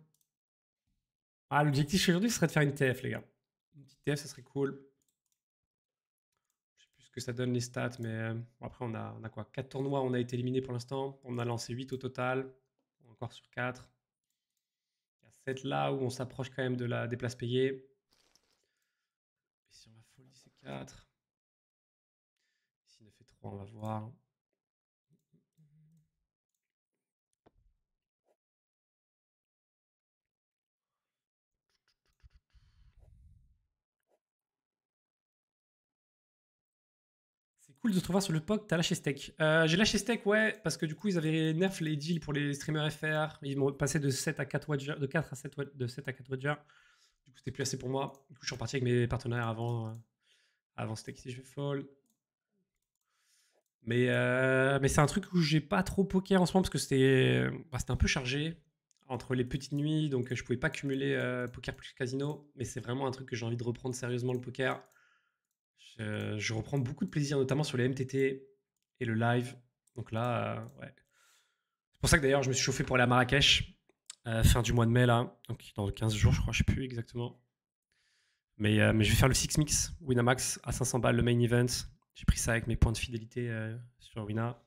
Ah, l'objectif aujourd'hui serait de faire une TF, les gars. Une petite TF, ça serait cool. Je sais plus ce que ça donne les stats, mais bon, après, on a quoi? 4 tournois, on a été éliminé pour l'instant. On a lancé 8 au total. Encore sur 4. Il y a 7 là où on s'approche quand même des places payées. Et si on va fold, c'est 4. Ici, il a fait 3, on va voir. C'est cool de te revoir sur le POC, t'as lâché steak. J'ai lâché steak, ouais, parce que du coup, ils avaient nerf les deals pour les streamers FR. Ils m'ont passé de 7 à 4 Wager, de 4 à 7, de 7 à 4 Wager. Du coup, c'était plus assez pour moi. Du coup, je suis reparti avec mes partenaires avant steak si je vais fall. Mais c'est un truc où j'ai pas trop poker en ce moment parce que c'était un peu chargé entre les petites nuits, donc je pouvais pas cumuler poker plus casino. Mais c'est vraiment un truc que j'ai envie de reprendre sérieusement le poker. Je reprends beaucoup de plaisir, notamment sur les MTT et le live. Donc là, ouais. C'est pour ça que d'ailleurs, je me suis chauffé pour aller à Marrakech, fin du mois de mai, là. Donc dans 15 jours, je crois, je sais plus exactement. Mais je vais faire le Six Mix Winamax à 500 balles, le main event. J'ai pris ça avec mes points de fidélité sur Wina.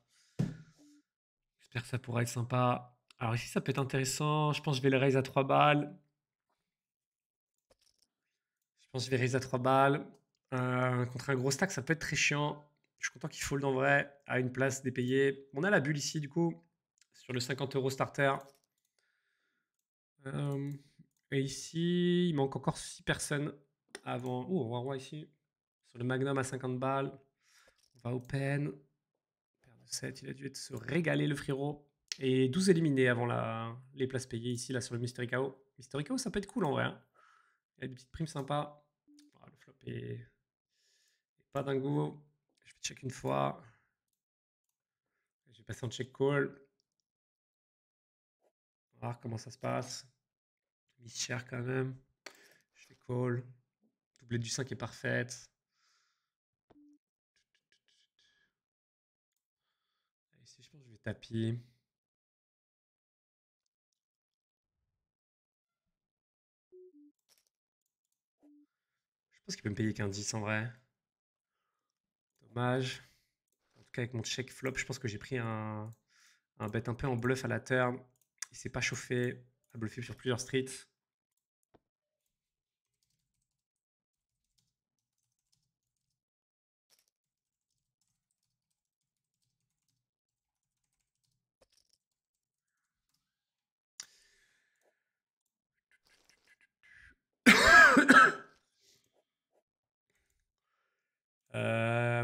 J'espère que ça pourra être sympa. Alors ici, ça peut être intéressant. Je pense que je vais le raise à 3 balles. Je pense que je vais raise à 3 balles. Contre un gros stack, ça peut être très chiant. Je suis content qu'il fold en vrai à une place dépayée. On a la bulle ici, du coup, sur le 50 € starter. Et ici, il manque encore 6 personnes avant. Oh, roi ici. Sur le Magnum à 50 balles. On va open. Paire de 7, il a dû être se régaler le frérot. Et 12 éliminés avant les places payées ici, là, sur le Mystery KO. Mystery KO, ça peut être cool en vrai, hein. Il y a des petites primes sympas. Ah, le flop est pas dingo. Je vais check une fois. Je vais passer en check call. On va voir comment ça se passe. Mise cher quand même. Je fais call. Doublette du 5 est parfaite. Ici, je pense que je vais tapis. Je pense qu'il peut me payer qu'un 10 en vrai. Dommage. En tout cas, avec mon check flop, je pense que j'ai pris un bet un peu en bluff à la turn. Il s'est pas chauffé. A bluffé sur plusieurs streets.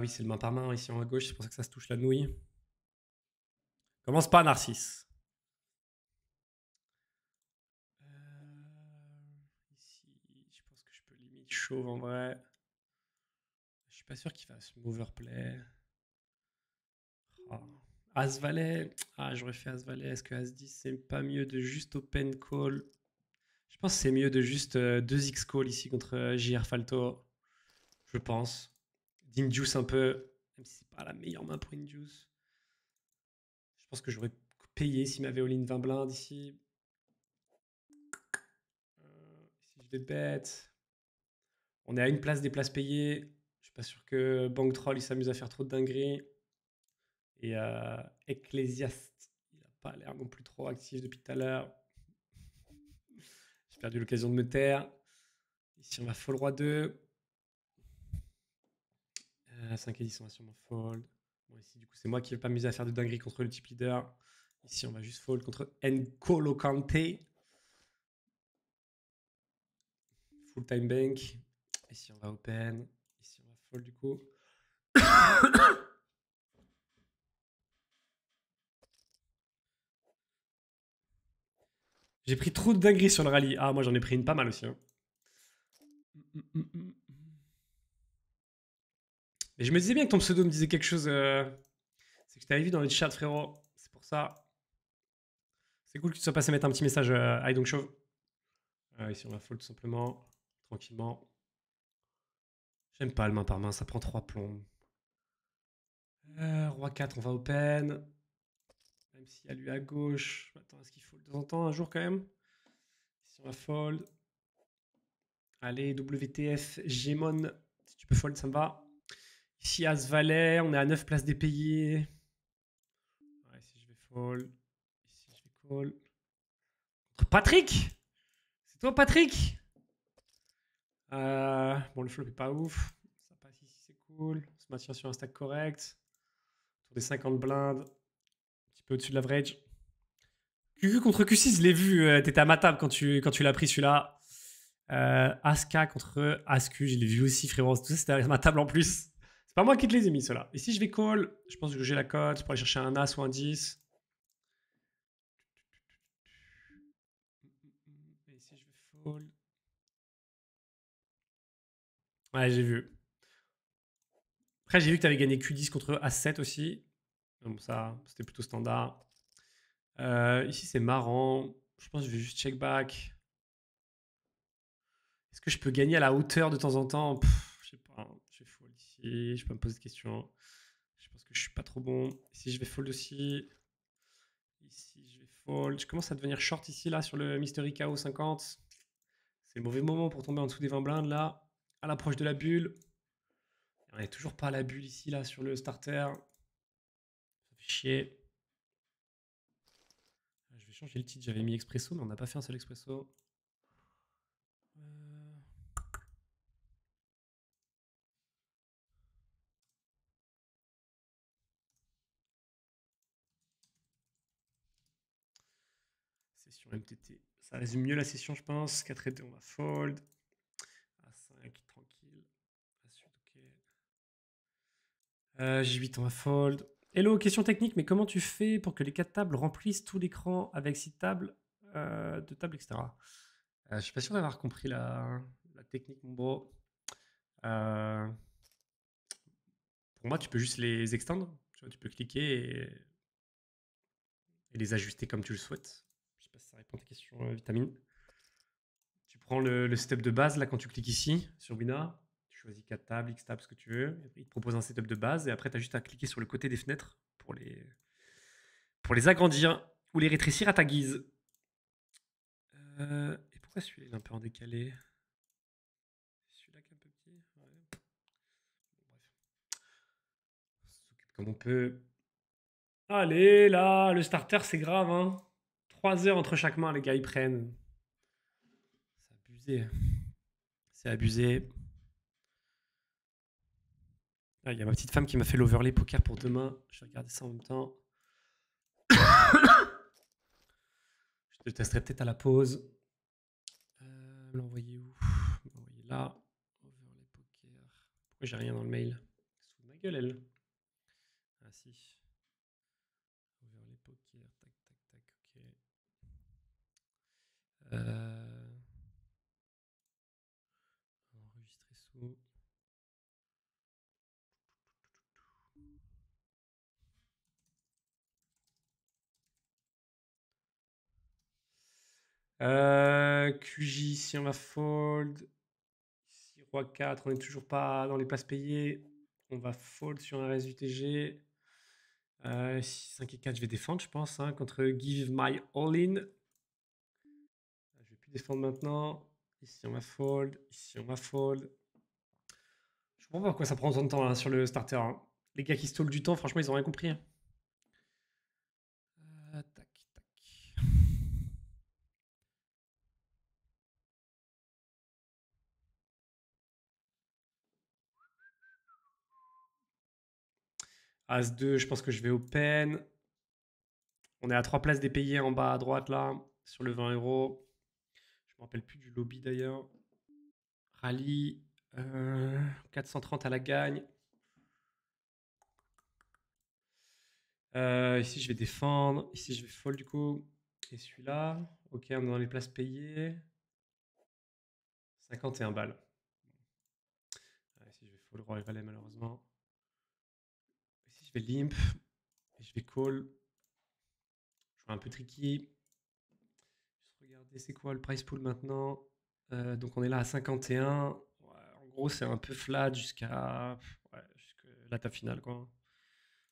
Oui, c'est le main par main ici en haut à gauche. C'est pour ça que ça se touche la nouille. Commence pas, Narcisse. Ici, je pense que je peux limite chauve en vrai. Je suis pas sûr qu'il fasse overplay. Oh. As-Valet. Ah, j'aurais fait As-Valet. Est-ce que As-10, c'est pas mieux de juste open call? Je pense que c'est mieux de juste 2x call ici contre JR Falto. Je pense. D'injuice un peu. Même si c'est pas la meilleure main pour Induce. Je pense que j'aurais payé s'il m'avait all-in 20 blindes ici. Si je vais bet. On est à une place des places payées. Je suis pas sûr que Bank Troll il s'amuse à faire trop de dingueries. Et Ecclesiast, il a pas l'air non plus trop actif depuis tout à l'heure. J'ai perdu l'occasion de me taire. Ici, on va fold roi 2. 5 et 10, on va sûrement fold. Bon, ici, du coup, c'est moi qui vais pas m'amuser à faire de dingueries contre le type leader. Ici, on va juste fold contre N'Golo Kanté. Full time bank. Ici, on va open. Ici, on va fold du coup. J'ai pris trop de dingueries sur le rallye. Ah, moi, j'en ai pris une pas mal aussi, hein. Mais je me disais bien que ton pseudo me disait quelque chose. C'est que je t'avais vu dans le chat, frérot. C'est pour ça. C'est cool que tu sois passé mettre un petit message à I Don't Show. Ici, on va fold tout simplement. Tranquillement. J'aime pas le main par main, ça prend 3 plombs. Roi 4, on va open. Même s'il y a lui à gauche. Attends, est-ce qu'il fold de temps en temps un jour quand même? Ici, on va fold. Allez, WTF, Gémon. Si tu peux fold, ça me va. Ici, As-Valet, on est à 9 places dépayées. Ouais, ici, je vais fold. Ici, je vais call. Patrick! C'est toi, Patrick? Bon, le flop est pas ouf. Ça passe ici, c'est cool. On se maintient sur un stack correct. Autour des 50 blindes. Un petit peu au-dessus de l'average. QQ contre Q6, je l'ai vu. T'étais à ma table quand tu l'as pris celui-là. Aska contre Asku, je l'ai vu aussi, frérot. Tout ça, c'était à ma table en plus. C'est pas moi qui te les ai mis, ceux-là. Ici, je vais call. Je pense que j'ai la cote pour aller chercher un As ou un 10. Et ici, je vais fold. Ouais, j'ai vu. Après, j'ai vu que tu avais gagné Q10 contre As7 aussi. Donc ça, c'était plutôt standard. Ici, c'est marrant. Je pense que je vais juste check back. Est-ce que je peux gagner à la hauteur de temps en temps? Je sais pas. Je vais fold ici. Je peux me poser des questions. Je pense que je suis pas trop bon. Ici, je vais fold aussi. Ici, je vais fold. Je commence à devenir short ici, là, sur le Mystery KO 50. C'est le mauvais moment pour tomber en dessous des 20 blindes, là. À l'approche de la bulle. On n'est toujours pas à la bulle ici, là, sur le starter. Ça fait chier. Je vais changer le titre. J'avais mis expresso, mais on n'a pas fait un seul expresso. Sur MTT. Ça résume mieux la session, je pense. 4 et 2, on va fold. A5, tranquille. A8, ok. J8, on va fold. Hello, question technique, mais comment tu fais pour que les 4 tables remplissent tout l'écran avec 6 tables, 2 tables, etc. Je suis pas sûr d'avoir compris la technique, mon bro. Pour moi, tu peux juste les extendre. Tu peux cliquer et les ajuster comme tu le souhaites. Je sais pas si ça répond à ta question, Vitamine. Tu prends le setup de base, là, quand tu cliques ici, sur Wina. Tu choisis 4 tables, X tables, ce que tu veux. Il te propose un setup de base. Et après, tu as juste à cliquer sur le côté des fenêtres pour les agrandir ou les rétrécir à ta guise. Et pourquoi celui-là est un peu en décalé? Celui-là qui est un peu petit. Ouais. Bon, bref. On s'occupe comme on peut. Allez, là, le starter, c'est grave, hein. 3 heures entre chaque main, les gars, ils prennent. C'est abusé. C'est abusé. Ah, il y a ma petite femme qui m'a fait l'overlay poker pour demain. Je vais regarder ça en même temps. Je te testerai peut-être à la pause. Me l'envoyer où? Me l'envoyer là. Overlay poker. Pourquoi j'ai rien dans le mail? Elle se fout de ma gueule, elle. Ah si. Overlay poker. Tac, tac, tac. Ok. Enregistrer sous. QJ, si on va fold. Ici, Roi 4, on n'est toujours pas dans les places payées. On va fold sur un reste UTG. 5 et 4, je vais défendre, je pense, hein, contre Give My All-In. Je vais plus défendre maintenant. Ici, on va fold. Ici, on va fold. Je comprends pas pourquoi ça prend autant de temps là, sur le starter. Hein. Les gars qui stallent du temps, franchement, ils ont rien compris. Hein. Tac, tac. As-2, je pense que je vais open. On est à 3 places des payés en bas à droite là, sur le 20 €. Je me rappelle plus du lobby d'ailleurs. Rallye. 430 à la gagne. Ici, je vais défendre. Ici, je vais fold du coup. Et celui-là. Ok, on est dans les places payées. 51 balles. Ici, je vais fold roi et valet malheureusement. Ici, je vais limp. Et je vais call. Je vois un peu tricky. Juste regarder c'est quoi le price pool maintenant. Donc, on est là à 51. Ouais, en gros, c'est un peu flat jusqu'à la table finale. Quoi.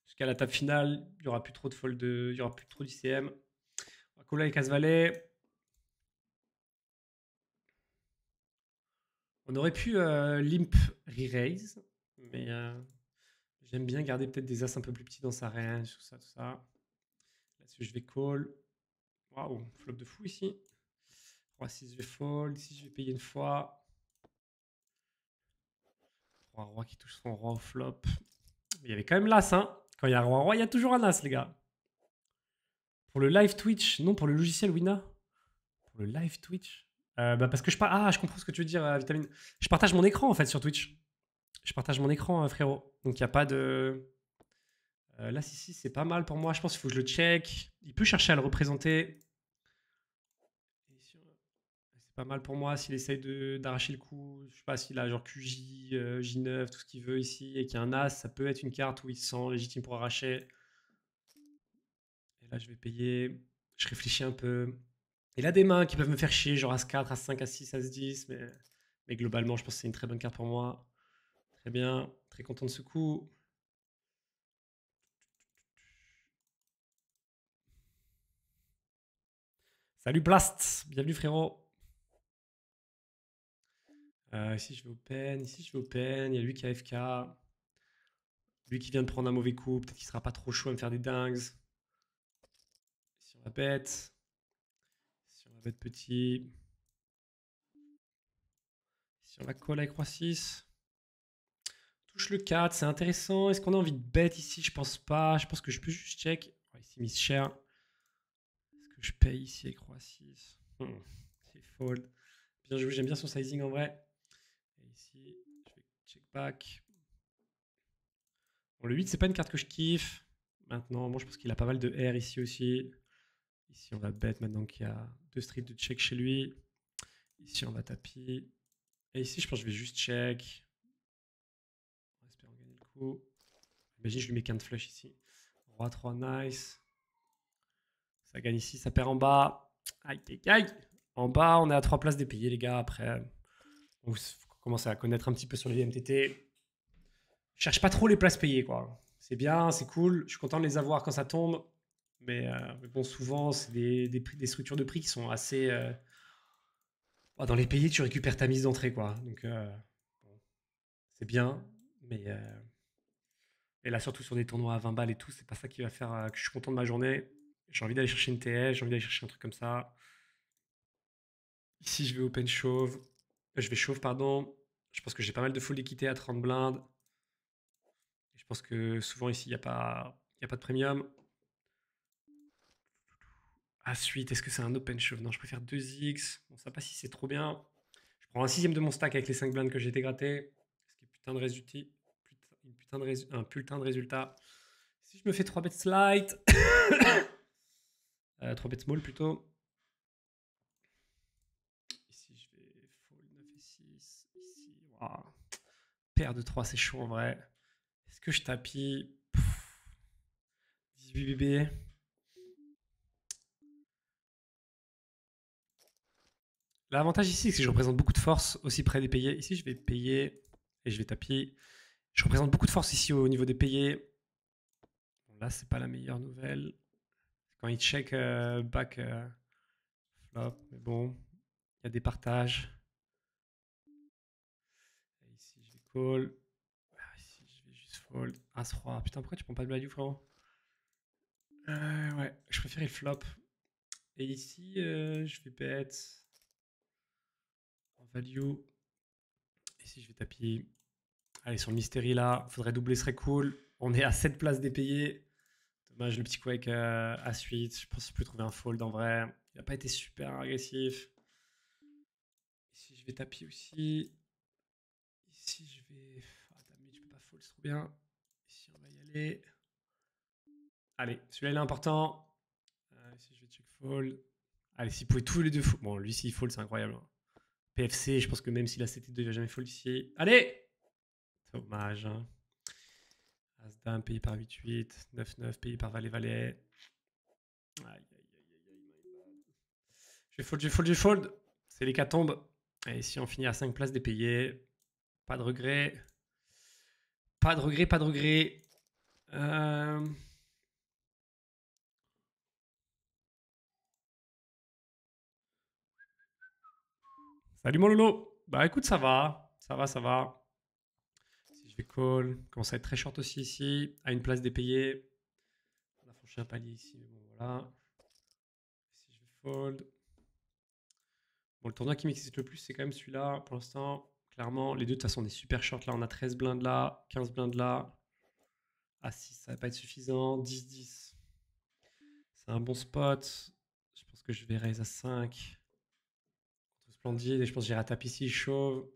Jusqu'à la table finale, il n'y aura plus trop de fold, il n'y aura plus trop d'ICM. On va call avec As-Valet. On aurait pu limp re-raise, mais j'aime bien garder peut-être des as un peu plus petits dans sa range, tout ça, tout ça. Là-dessus, je vais call. Waouh, flop de fou ici. Roi 6, je vais fold. Ici, je vais payer une fois. 3 rois qui touche son roi au flop. Mais il y avait quand même l'as, hein. Quand il y a roi, il y a toujours un as, les gars. Pour le live Twitch, non, pour le logiciel Wina. Pour le live Twitch. Parce que je comprends ce que tu veux dire, Vitamine. Je partage mon écran, en fait, sur Twitch. Je partage mon écran, frérot. Donc, il n'y a pas de... là, si, c'est pas mal pour moi. Je pense qu'il faut que je le check. Il peut chercher à le représenter. C'est pas mal pour moi s'il essaye d'arracher le coup. Je sais pas s'il a genre QJ, J9, tout ce qu'il veut ici, et qu'il y a un As, ça peut être une carte où il se sent légitime pour arracher. Et là, je vais payer. Je réfléchis un peu. Il a des mains qui peuvent me faire chier, genre As4, As5, As6, As10, mais globalement, je pense que c'est une très bonne carte pour moi. Très bien, très content de ce coup. Salut Blast, bienvenue frérot. Ici je vais open, ici je vais open, il y a lui qui a FK. Lui qui vient de prendre un mauvais coup, peut-être qu'il sera pas trop chaud à me faire des dingues. Ici on va bet. Ici on va bet petit. Ici on va call avec roi 6. Touche le 4, c'est intéressant. Est-ce qu'on a envie de bet ici? Je pense pas. Je pense que je peux juste check. Ouais, ici mise cher. Est-ce que que je paye ici avec roi 6. C'est fold. Bien joué, j'aime bien son sizing en vrai. Et ici, je vais check back. Bon, le 8, c'est pas une carte que je kiffe. Maintenant, bon, je pense qu'il a pas mal de R ici aussi. Ici, on va bet maintenant qu'il y a 2 streets de check chez lui. Ici, on va tapis. Et ici, je pense que je vais juste check. En espérant gagner le coup. Imagine, je lui mets qu'un de flush ici. Roi 3, nice. Ça gagne ici, ça perd en bas. Aïe, aïe, aïe. En bas, on est à 3 places dépayées, les gars. Après, vous commencez à connaître un petit peu sur les MTT. Je cherche pas trop les places payées, quoi. C'est bien, c'est cool. Je suis content de les avoir quand ça tombe. Mais bon, souvent, c'est des structures de prix qui sont assez. Dans les payés, tu récupères ta mise d'entrée, quoi. Donc, bon, c'est bien. Mais et là, surtout sur des tournois à 20 balles et tout, c'est pas ça qui va faire que je suis content de ma journée. J'ai envie d'aller chercher une TS, j'ai envie d'aller chercher un truc comme ça. Ici, je vais open chauve. Je vais chauve, pardon. Je pense que j'ai pas mal de full d'équité à 30 blindes. Et je pense que souvent ici, il n'y a pas de premium. Ah, suite, est-ce que c'est un open chauve? Non, je préfère 2x. Bon, ça passe si c'est trop bien. Je prends un sixième de mon stack avec les 5 blindes que j'ai été gratté. Ce qui est putain de résultat. Un putain de résultat. Si je me fais 3 bêtes slide. 3 bêtes small plutôt. Ici, je vais fold 9 et 6. Ici, wow. Paire de 3, c'est chaud en vrai. Est-ce que je tapis 18 bébés. L'avantage ici, c'est que je représente beaucoup de force aussi près des payés. Ici, je vais payer et je vais taper. Je représente beaucoup de force ici au niveau des payés. Bon, là, c'est pas la meilleure nouvelle. Quand il check back flop, mais bon, il y a des partages. Et ici, je vais call. Ici, je vais juste fold. As-3. Putain, pourquoi tu prends pas de value, frérot? Ouais, je préfère le flop. Et ici, je vais bet en value. Ici, je vais taper. Allez, sur le Mystery là, faudrait doubler, serait cool. On est à 7 places dépayées. Dommage, le petit quake à suite. Je pense que je peux trouver un fold en vrai. Il n'a pas été super agressif. Ici, je vais taper aussi. Ici, je vais. Ah, je peux pas fold, c'est trop bien. Ici, on va y aller. Allez, celui-là, il est important. Ici, je vais check fold. Allez, s'il pouvait tous les deux fold. Bon, lui, s'il fold, c'est incroyable. PFC, je pense que même s'il a CT2, il va jamais fold ici. Allez! Dommage. Hein. As-Dame payé par 8-8. 9-9 payé par Valet-Valet. Aïe, aïe, aïe, aïe, aïe, je vais fold, je vais fold, je vais fold. C'est l'hécatombe. Et ici, on finit à 5 places dépayées. Pas de regret. Pas de regret, pas de regret. Salut mon Lolo. Bah écoute, ça va. Ça va, ça va. Si je vais call, commence à être très short aussi ici. À une place dépayée. On a franchi un palier ici, mais bon voilà. Si je vais fold. Bon, le tournoi qui m'excite le plus, c'est quand même celui-là pour l'instant. Clairement, les deux de toute façon, on est super short là. On a 13 blindes là, 15 blindes là. Ah 6, ça va pas être suffisant. 10-10. C'est un bon spot. Je pense que je vais raise à 5. Contre Splendide. Et je pense que j'irai taper ici chauve.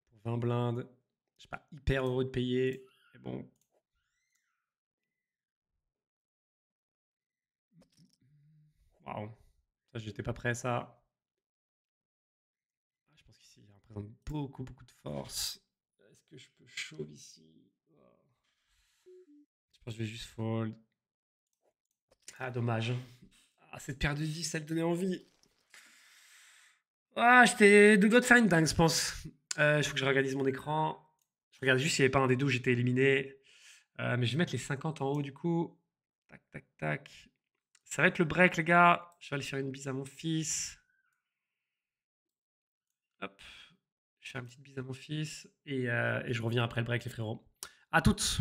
Pour 20 blindes. Je suis pas hyper heureux de payer. Mais bon. Waouh. Ça, j'étais pas prêt à ça. Je pense qu'ici, il représente beaucoup, beaucoup de force. Est-ce que je peux chauve ici? Je pense que je vais juste fold. Ah, dommage. Ah, cette paire de 10, elle donnait envie. Ah, j'étais de doigts de faire une dingue, je pense. Il faut que je réorganise mon écran. Je regarde juste s'il n'y avait pas un des deux où j'étais éliminé. Mais je vais mettre les 50 en haut du coup. Tac, tac, tac. Ça va être le break, les gars. Je vais aller faire une bise à mon fils. Hop. Je fais une petite bise à mon fils. Et je reviens après le break, les frérots. À toutes!